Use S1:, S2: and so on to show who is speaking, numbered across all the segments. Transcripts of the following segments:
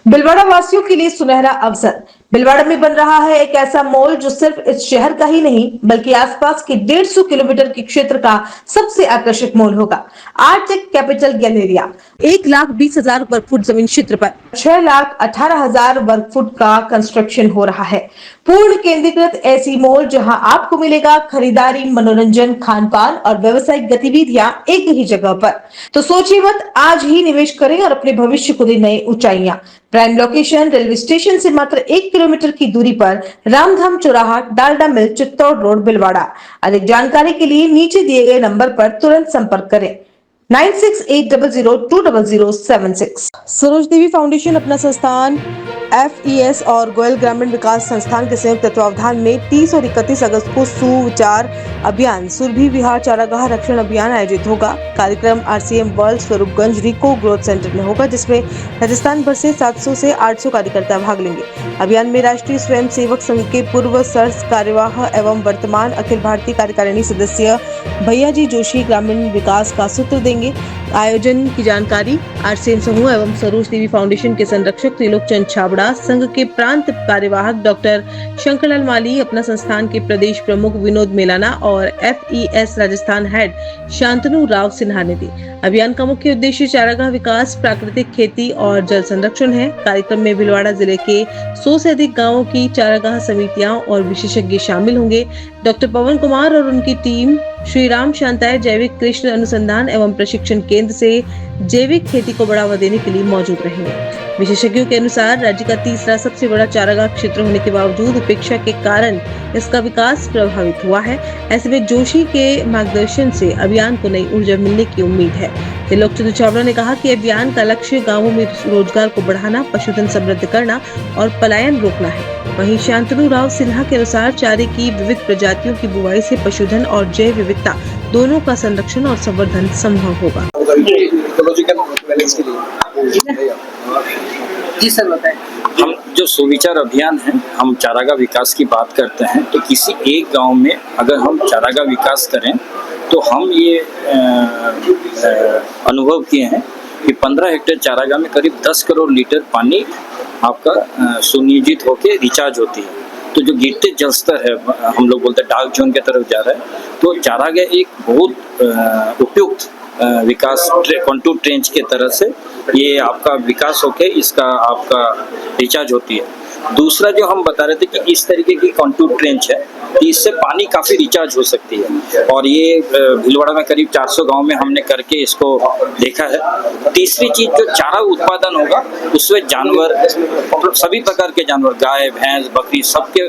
S1: भिलवाड़ा वासियों के लिए सुनहरा अवसर। भिलवाड़ा में बन रहा है एक ऐसा मॉल जो सिर्फ इस शहर का ही नहीं बल्कि आसपास के 150 किलोमीटर के क्षेत्र का सबसे आकर्षक मॉल होगा। आर्टेक कैपिटल गैलेरिया 1,20,000 वर्ग फुट जमीन क्षेत्र पर 6,18,000 वर्ग फुट का कंस्ट्रक्शन हो रहा है। पूर्ण केंद्रीकृत ऐसी मॉल जहां आपको मिलेगा खरीदारी, मनोरंजन, खान पान और व्यावसायिक गतिविधियां एक ही जगह पर। तो सोचिए मत, आज ही निवेश करें और अपने भविष्य को दे नई ऊंचाइयां। प्राइम लोकेशन रेलवे स्टेशन से मात्र 1 किलोमीटर की दूरी पर, रामधाम चौराहा, डालडा मिल, चित्तौड़ रोड, भिलवाड़ा। अधिक जानकारी के लिए नीचे दिए गए नंबर पर तुरंत संपर्क करें 9680020076। सरोज देवी फाउंडेशन अपना संस्थान FES और गोयल ग्रामीण विकास संस्थान के संयुक्त तत्वावधान में 30 और 31 अगस्त को सुविचार अभियान सुरभि विहार चारागाह रक्षण अभियान आयोजित होगा। कार्यक्रम RCM वर्ल्ड स्वरूपगंज रिको ग्रोथ सेंटर में होगा, जिसमें राजस्थान भर से 700 से 800 कार्यकर्ता भाग लेंगे। अभियान में राष्ट्रीय स्वयं सेवक संघ के पूर्व सर्स कार्यवाह एवं वर्तमान अखिल भारतीय कार्यकारिणी सदस्य भैयाजी जोशी ग्रामीण विकास का सूत्र देंगे। आयोजन की जानकारी RCM समूह एवं सरोज देवी फाउंडेशन के संरक्षक त्रिलोक चंद छाबड़ा, संघ के प्रांत कार्यवाहक डॉक्टर शंकरलाल माली, अपना संस्थान के प्रदेश प्रमुख विनोद मेलाना और FES राजस्थान हेड शांतनु राव सिन्हा ने दी। अभियान का मुख्य उद्देश्य चारागाह विकास, प्राकृतिक खेती और जल संरक्षण है। कार्यक्रम में भिलवाड़ा जिले के 100 से अधिक गाँवों की चारागाह समितियां और विशेषज्ञ शामिल होंगे। डॉक्टर पवन कुमार और उनकी टीम श्री राम शांताय जैविक कृषि अनुसंधान एवं प्रशिक्षण केंद्र से जैविक खेती को बढ़ावा देने के लिए मौजूद रहेंगे। विशेषज्ञों के अनुसार राज्य का तीसरा सबसे बड़ा चारागाह क्षेत्र होने के बावजूद उपेक्षा के कारण इसका विकास प्रभावित हुआ है। ऐसे में जोशी के मार्गदर्शन से अभियान को नई ऊर्जा मिलने की उम्मीद है। त्रिलोक चंद छाबड़ा ने कहा कि अभियान का लक्ष्य गाँवों में रोजगार को बढ़ाना, पशुधन समृद्ध करना और पलायन रोकना है। वहीं शांतनु राव सिन्हा के अनुसार चारे की विविध प्रजातियों की बुवाई से पशुधन और जैव विविधता दोनों का संरक्षण और संवर्धन संभव होगा।
S2: जी सर बताएं।
S3: हम जो सुविचार अभियान है, हम चारागाह विकास की बात करते हैं तो किसी एक गांव में अगर हम चारागाह विकास करें तो हम ये अनुभव किए हैं कि 15 हेक्टेयर चारागाह में करीब 10 करोड़ लीटर पानी आपका सुनियोजित होकर रिचार्ज होती है। तो जो गिरते जल स्तर है, हम लोग बोलते हैं डार्क जोन की तरफ जा रहा है, तो चारागाह एक बहुत उपयुक्त विकास कंटूर ट्रेंच के तरह से ये आपका विकास होके इसका आपका रिचार्ज होती है। दूसरा जो हम बता रहे थे कि इस तरीके की कंटूर ट्रेंच है तो इससे पानी काफ़ी रिचार्ज हो सकती है, और ये भिलवाड़ा में करीब 400 गांव में हमने करके इसको देखा है। तीसरी चीज़ जो चारा उत्पादन होगा उसमें जानवर, मतलब सभी प्रकार के जानवर, गाय, भैंस, बकरी सबके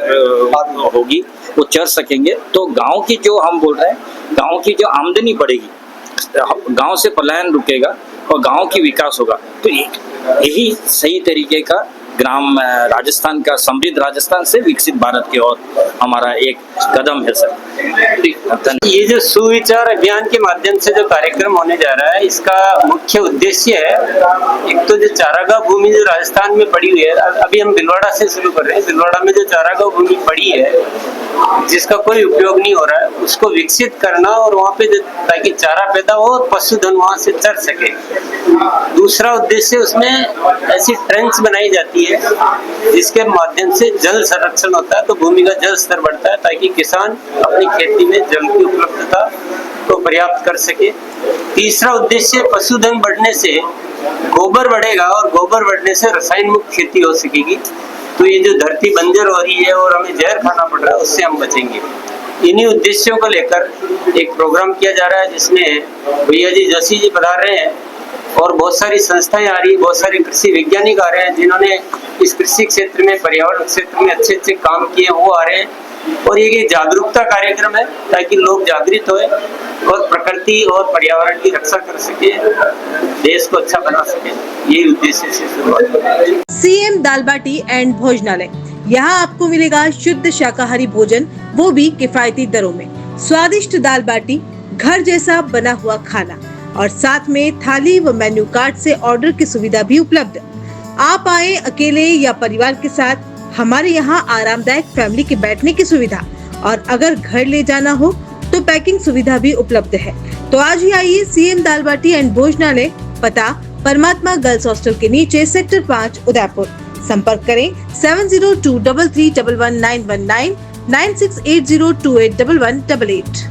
S3: होगी, वो चर सकेंगे। तो गाँव की जो हम बोल रहे हैं, गाँव की जो आमदनी बढ़ेगी, गांव से पलायन रुकेगा और गांव की विकास होगा। तो यही सही तरीके का ग्राम राजस्थान का, समृद्ध राजस्थान से विकसित भारत की ओर हमारा एक कदम है सर।
S2: ये जो सुविचार अभियान के माध्यम से जो कार्यक्रम होने जा रहा है, इसका मुख्य उद्देश्य है, एक तो जो चारागाह भूमि जो राजस्थान में पड़ी हुई है, अभी हम भिलवाड़ा से शुरू कर रहे हैं। भिलवाड़ा में जो चारागाह भूमि पड़ी है जिसका कोई उपयोग नहीं हो रहा है, उसको विकसित करना और वहाँ पे ताकि चारा पैदा हो और पशुधन वहाँ से चर सके। दूसरा उद्देश्य उसमें ऐसी ट्रेंच बनाई जाती है जिसके माध्यम से जल संरक्षण होता है, तो भूमि का जल स्तर बढ़ता है ताकि किसान अपनी खेती में जल की उपलब्धता को पर्याप्त कर सके। तीसरा उद्देश्य, पशुधन बढ़ने से गोबर बढ़ेगा और गोबर बढ़ने से रसायन मुक्त खेती हो सकेगी। तो ये जो धरती बंजर हो रही है और हमें जहर खाना पड़ रहा है, उससे हम बचेंगे। इन्हीं उद्देश्यों को लेकर एक प्रोग्राम किया जा रहा है जिसमें भैयाजी जोशी जी पधार रहे हैं और बहुत सारी संस्थाएं आ रही है, बहुत सारे कृषि वैज्ञानिक आ रहे हैं जिन्होंने इस कृषि क्षेत्र में, पर्यावरण क्षेत्र में अच्छे अच्छे काम किए, वो आ रहे हैं। और ये जागरूकता कार्यक्रम है ताकि लोग जागृत होए और प्रकृति और पर्यावरण की रक्षा कर सके, देश को अच्छा बना सके। यही उद्देश्य से शुरुआत है।
S1: CM दाल बाटी एंड भोजनालय, यहाँ आपको मिलेगा शुद्ध शाकाहारी भोजन, वो भी किफायती दरों में। स्वादिष्ट दाल बाटी, घर जैसा बना हुआ खाना और साथ में थाली व मेन्यू कार्ड से ऑर्डर की सुविधा भी उपलब्ध। आप आए अकेले या परिवार के साथ, हमारे यहाँ आरामदायक फैमिली के बैठने की सुविधा, और अगर घर ले जाना हो तो पैकिंग सुविधा भी उपलब्ध है। तो आज ही आइए CM दाल बाटी एंड भोजनालय, पता परमात्मा गर्ल्स हॉस्टल के नीचे सेक्टर 5 उदयपुर। संपर्क करें 7023311919 9680281188।